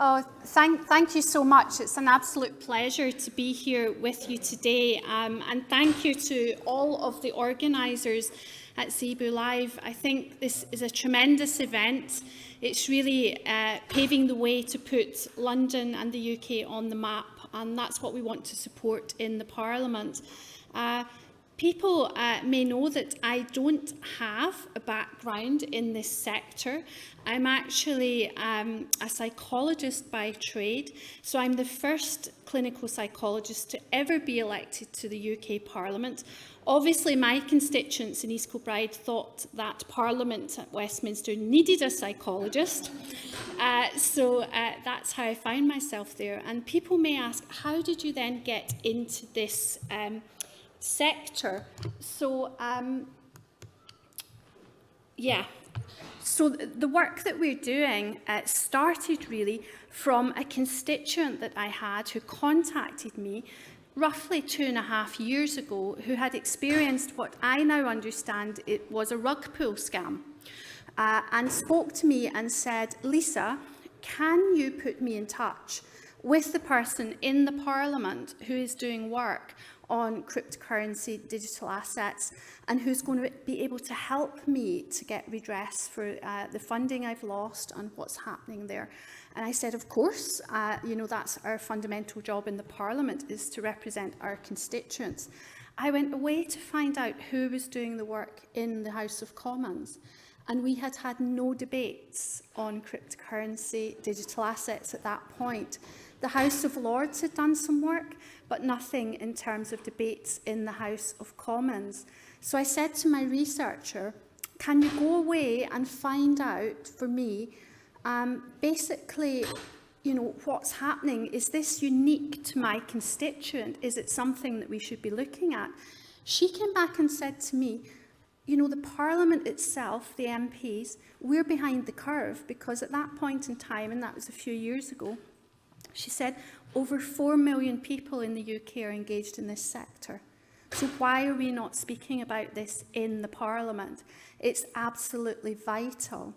Oh, thank you so much. It's an absolute pleasure to be here with you today. And thank you to all of the organisers at Zebu Live. I think this is a tremendous event. It's really paving the way to put London and the UK on the map, and that's what we want to support in the Parliament. People may know that I don't have a background in this sector. I'm actually a psychologist by trade, so I'm the first clinical psychologist to ever be elected to the UK Parliament. Obviously, my constituents in East Kilbride thought that Parliament at Westminster needed a psychologist, so that's how I found myself there. And people may ask, how did you then get into this sector? So, So the work that we're doing started really from a constituent that I had who contacted me roughly 2.5 years ago, who had experienced what I now understand it was a rug pull scam, and spoke to me and said, Lisa, can you put me in touch with the person in the Parliament who is doing work on cryptocurrency, digital assets, and who's going to be able to help me to get redress for the funding I've lost and what's happening there. And I said, of course, you know, that's our fundamental job in the Parliament, is to represent our constituents. I went away to find out who was doing the work in the House of Commons, and we had had no debates on cryptocurrency, digital assets at that point. The House of Lords had done some work, but nothing in terms of debates in the House of Commons. So I said to my researcher, can you go away and find out for me, basically, you know, what's happening? Is this unique to my constituent? Is it something that we should be looking at? She came back and said to me, you know, the Parliament itself, the MPs, we're behind the curve, because at that point in time, and that was a few years ago, she said, over 4 million people in the UK are engaged in this sector. So why are we not speaking about this in the Parliament? It's absolutely vital.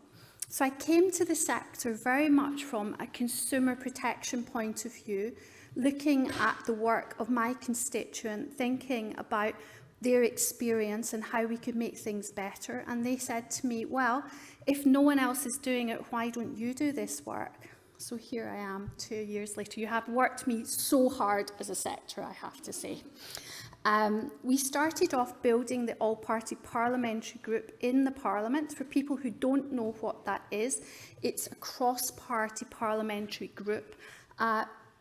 So I came to the sector very much from a consumer protection point of view, looking at the work of my constituent, thinking about their experience and how we could make things better. And they said to me, well, if no one else is doing it, why don't you do this work? So here I am 2 years later. You have worked me so hard as a sector, I have to say. We started off building the all-party parliamentary group in the Parliament. For people who don't know what that is, it's a cross-party parliamentary group.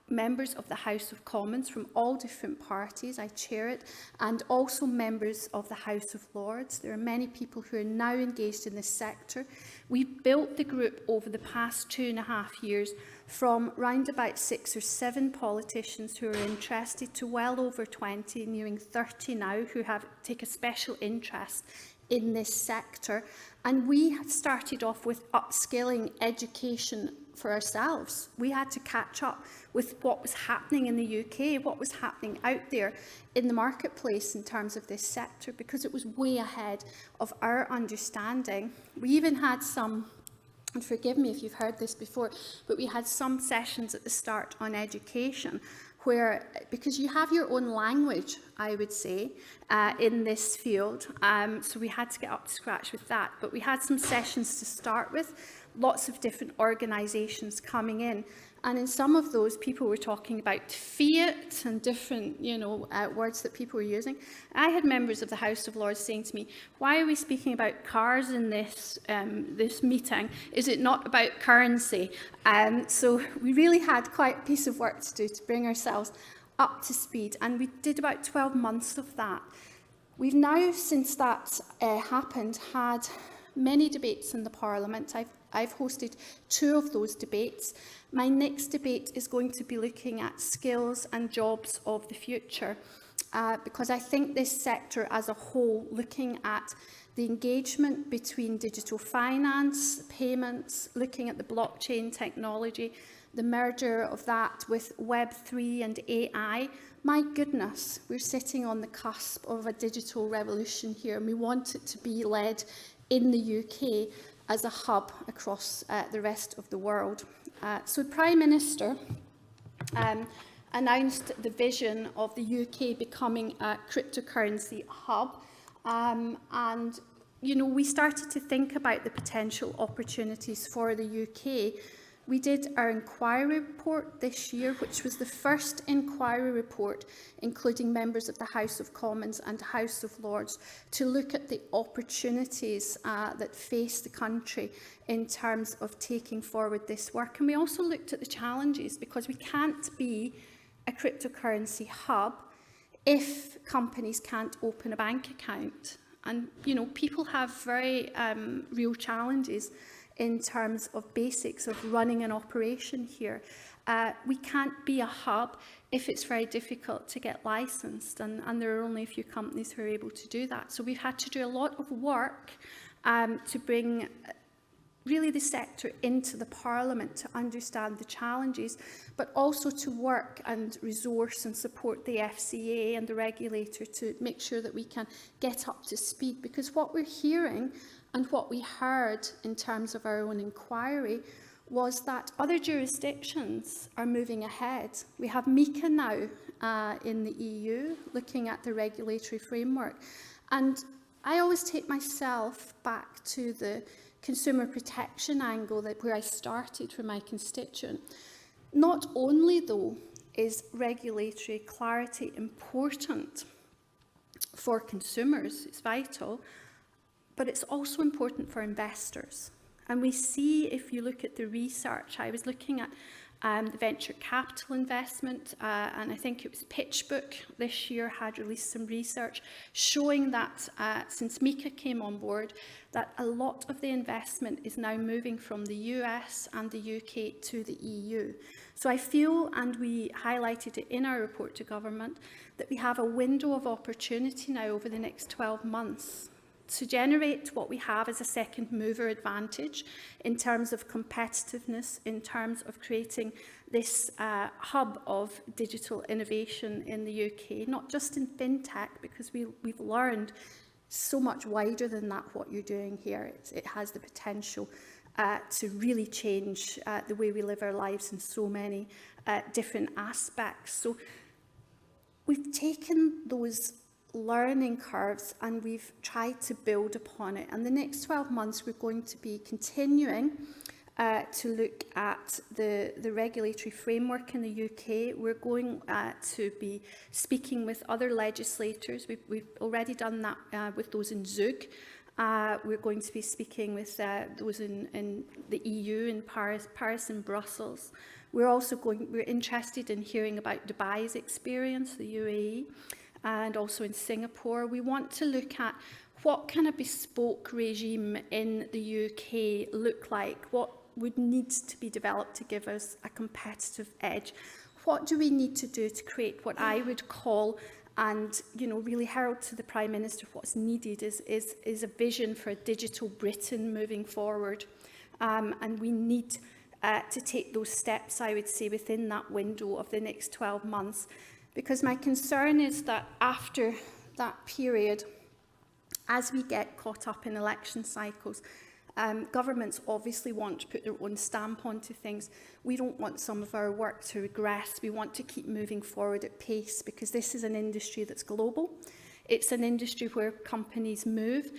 Members of the House of Commons from all different parties, I chair it, and also members of the House of Lords. There are many people who are now engaged in this sector. We built the group over the past 2.5 years from round about 6 or 7 politicians who are interested to well over 20, nearing 30 now, who take a special interest in this sector. And we started off with upskilling education for ourselves. We had to catch up with what was happening in the UK, what was happening out there in the marketplace in terms of this sector, because it was way ahead of our understanding. We even had some, and forgive me if you've heard this before, but we had some sessions at the start on education where, because you have your own language, I would say, in this field, so we had to get up to scratch with that. But we had some sessions to start with, lots of different organisations coming in. And in some of those, people were talking about fiat and different, you know, words that people were using. I had members of the House of Lords saying to me, why are we speaking about cars in this, this meeting? Is it not about currency? So we really had quite a piece of work to do to bring ourselves up to speed. And we did about 12 months of that. We've now, since that happened, had many debates in the Parliament. I've hosted 2 of those debates. My next debate is going to be looking at skills and jobs of the future, because I think this sector as a whole, looking at the engagement between digital finance, payments, looking at the blockchain technology, the merger of that with Web3 and AI, my goodness, we're sitting on the cusp of a digital revolution here, and we want it to be led in the UK as a hub across the rest of the world. So the Prime Minister announced the vision of the UK becoming a cryptocurrency hub. And, you know, we started to think about the potential opportunities for the UK. We did our inquiry report this year, which was the first inquiry report, including members of the House of Commons and House of Lords, to look at the opportunities that face the country in terms of taking forward this work. And we also looked at the challenges, because we can't be a cryptocurrency hub if companies can't open a bank account. And, you know, people have very real challenges in terms of basics of running an operation here. We can't be a hub if it's very difficult to get licensed, and there are only a few companies who are able to do that. So we've had to do a lot of work to bring really the sector into the Parliament to understand the challenges, but also to work and resource and support the FCA and the regulator to make sure that we can get up to speed. Because what we're hearing and what we heard in terms of our own inquiry was that other jurisdictions are moving ahead. We have MiCA now in the EU looking at the regulatory framework. And I always take myself back to the consumer protection angle where I started for my constituent. Not only, though, is regulatory clarity important for consumers, it's vital, but it's also important for investors. And we see, if you look at the research, I was looking at the venture capital investment, and I think it was PitchBook this year had released some research showing that since MiCA came on board, that a lot of the investment is now moving from the US and the UK to the EU. So I feel, and we highlighted it in our report to government, that we have a window of opportunity now over the next 12 months to generate what we have as a second mover advantage in terms of competitiveness, in terms of creating this hub of digital innovation in the UK, not just in fintech, because we've learned so much wider than that what you're doing here. It has the potential to really change the way we live our lives in so many different aspects. So we've taken those learning curves and we've tried to build upon it. And the next 12 months, we're going to be continuing to look at the regulatory framework in the UK. We're going to be speaking with other legislators. We've already done that with those in Zug. We're going to be speaking with those in the EU, in Paris and Brussels. We're interested in hearing about Dubai's experience, the UAE, and also in Singapore. We want to look at what kind of bespoke regime in the UK look like, what would need to be developed to give us a competitive edge. What do we need to do to create what I would call, and really herald to the Prime Minister what's needed is a vision for a digital Britain moving forward. And we need to take those steps, I would say, within that window of the next 12 months. Because my concern is that after that period, as we get caught up in election cycles, governments obviously want to put their own stamp onto things. We don't want some of our work to regress. We want to keep moving forward at pace, because this is an industry that's global. It's an industry where companies move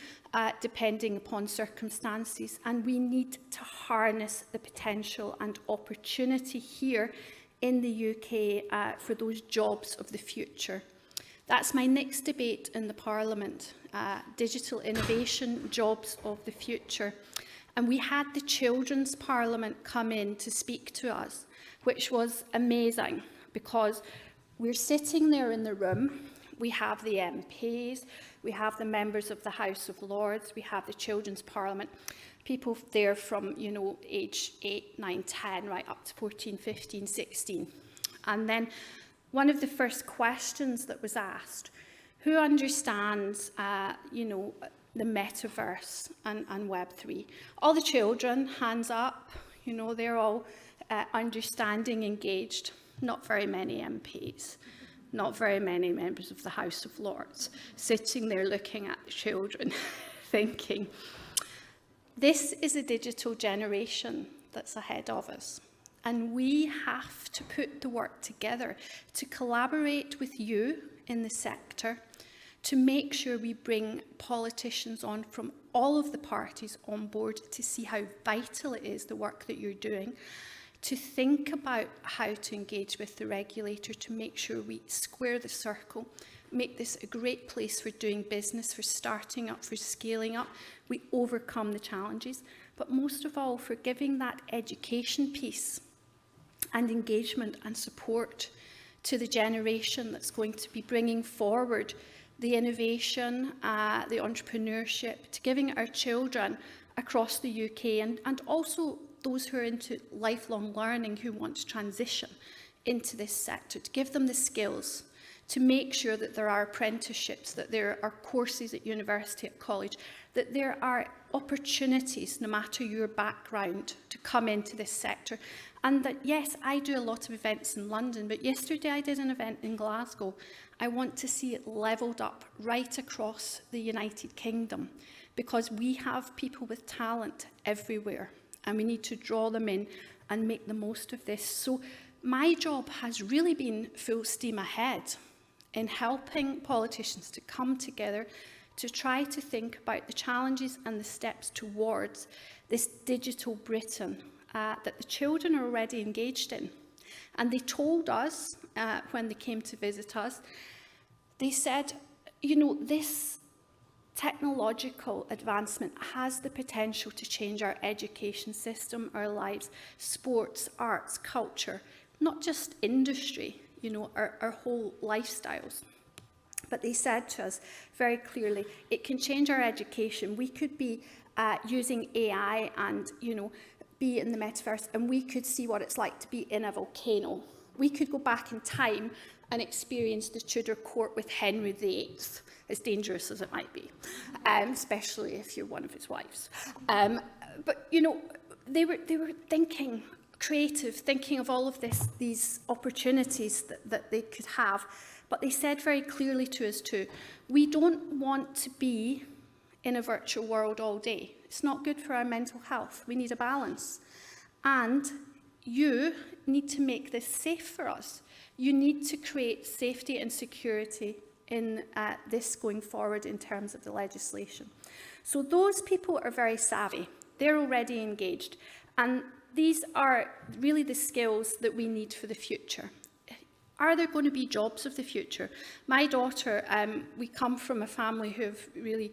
depending upon circumstances, and we need to harness the potential and opportunity here in the UK for those jobs of the future. That's my next debate in the Parliament, digital innovation, jobs of the future. And we had the Children's Parliament come in to speak to us, which was amazing, because we're sitting there in the room, we have the MPs, we have the members of the House of Lords, we have the Children's Parliament, people there from, age 8, 9, 10, right up to 14, 15, 16. And then one of the first questions that was asked, who understands, the metaverse and Web3? All the children, hands up, they're all understanding, engaged. Not very many MPs, not very many members of the House of Lords, sitting there looking at the children, thinking, this is a digital generation that's ahead of us. And we have to put the work together to collaborate with you in the sector, to make sure we bring politicians on from all of the parties on board to see how vital it is, the work that you're doing, to think about how to engage with the regulator to make sure we square the circle, make this a great place for doing business, for starting up, for scaling up. We overcome the challenges, but most of all for giving that education piece and engagement and support to the generation that's going to be bringing forward the innovation, the entrepreneurship, to giving our children across the UK and also those who are into lifelong learning who want to transition into this sector, to give them the skills, to make sure that there are apprenticeships, that there are courses at university, at college, that there are opportunities, no matter your background, to come into this sector. And that, yes, I do a lot of events in London, but yesterday I did an event in Glasgow. I want to see it levelled up right across the United Kingdom, because we have people with talent everywhere, and we need to draw them in and make the most of this. So my job has really been full steam ahead in helping politicians to come together to try to think about the challenges and the steps towards this digital Britain that the children are already engaged in. And they told us, when they came to visit us, they said, you know, this technological advancement has the potential to change our education system, our lives, sports, arts, culture, not just industry, you know, our whole lifestyles. But they said to us very clearly, it can change our education. We could be using AI and, you know, be in the metaverse, and we could see what it's like to be in a volcano. We could go back in time and experience the Tudor court with Henry VIII, as dangerous as it might be, especially if you're one of his wives. But, you know, they were thinking creative, thinking of all of these opportunities that they could have. But they said very clearly to us too, we don't want to be in a virtual world all day. It's not good for our mental health. We need a balance. And you need to make this safe for us. You need to create safety and security in this going forward in terms of the legislation. So those people are very savvy. They're already engaged. And these are really the skills that we need for the future. Are there going to be jobs of the future? My daughter, we come from a family who have really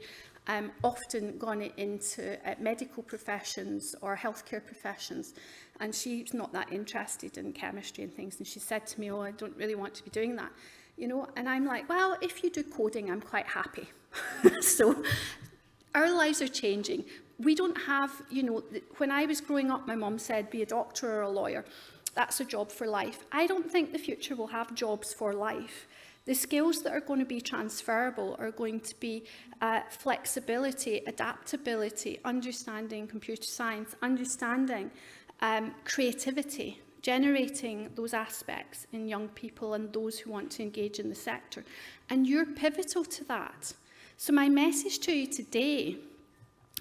often gone into medical professions or healthcare professions, and she's not that interested in chemistry and things, and she said to me, oh, I don't really want to be doing that, you know, and I'm like, well, if you do coding, I'm quite happy. So our lives are changing. We don't have, you know, when I was growing up, my mum said, be a doctor or a lawyer. That's a job for life. I don't think the future will have jobs for life. The skills that are going to be transferable are going to be flexibility, adaptability, understanding computer science, understanding creativity, generating those aspects in young people and those who want to engage in the sector. And you're pivotal to that. So my message to you today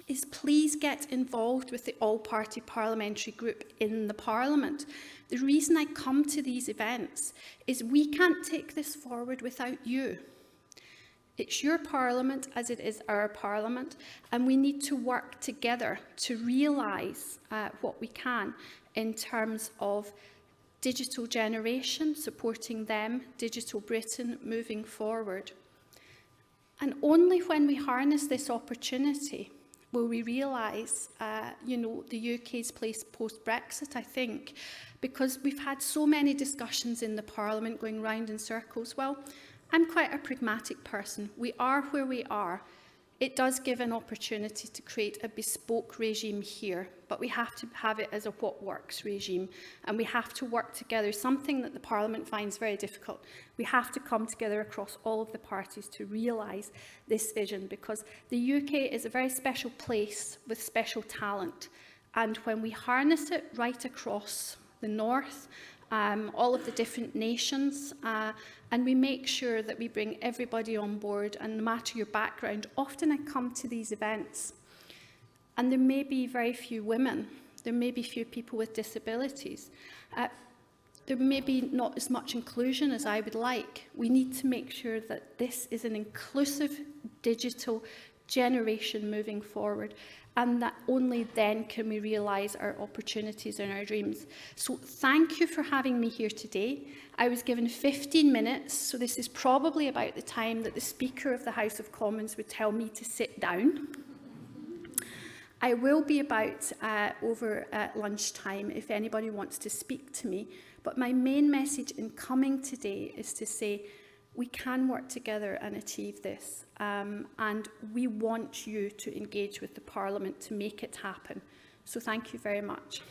is please get involved with the all-party parliamentary group in the Parliament. The reason I come to these events is we can't take this forward without you. It's your Parliament as it is our Parliament, and we need to work together to realise what we can in terms of digital generation, supporting them, digital Britain moving forward. And only when we harness this opportunity will we realise, you know, the UK's place post-Brexit, I think, because we've had so many discussions in the Parliament going round in circles. Well, I'm quite a pragmatic person. We are where we are. It does give an opportunity to create a bespoke regime here, but we have to have it as a what works regime, and we have to work together, something that the Parliament finds very difficult. We have to come together across all of the parties to realise this vision, because the UK is a very special place with special talent, and when we harness it right across the north, all of the different nations, and we make sure that we bring everybody on board, and no matter your background. Often I come to these events and there may be very few women There may be few people with disabilities. There may be not as much inclusion as I would like. We need to make sure that this is an inclusive digital generation moving forward, and that only then can we realise our opportunities and our dreams. So thank you for having me here today. I was given 15 minutes, so this is probably about the time that the Speaker of the House of Commons would tell me to sit down. I will be about over at lunchtime if anybody wants to speak to me, but my main message in coming today is to say we can work together and achieve this, and we want you to engage with the Parliament to make it happen. So thank you very much.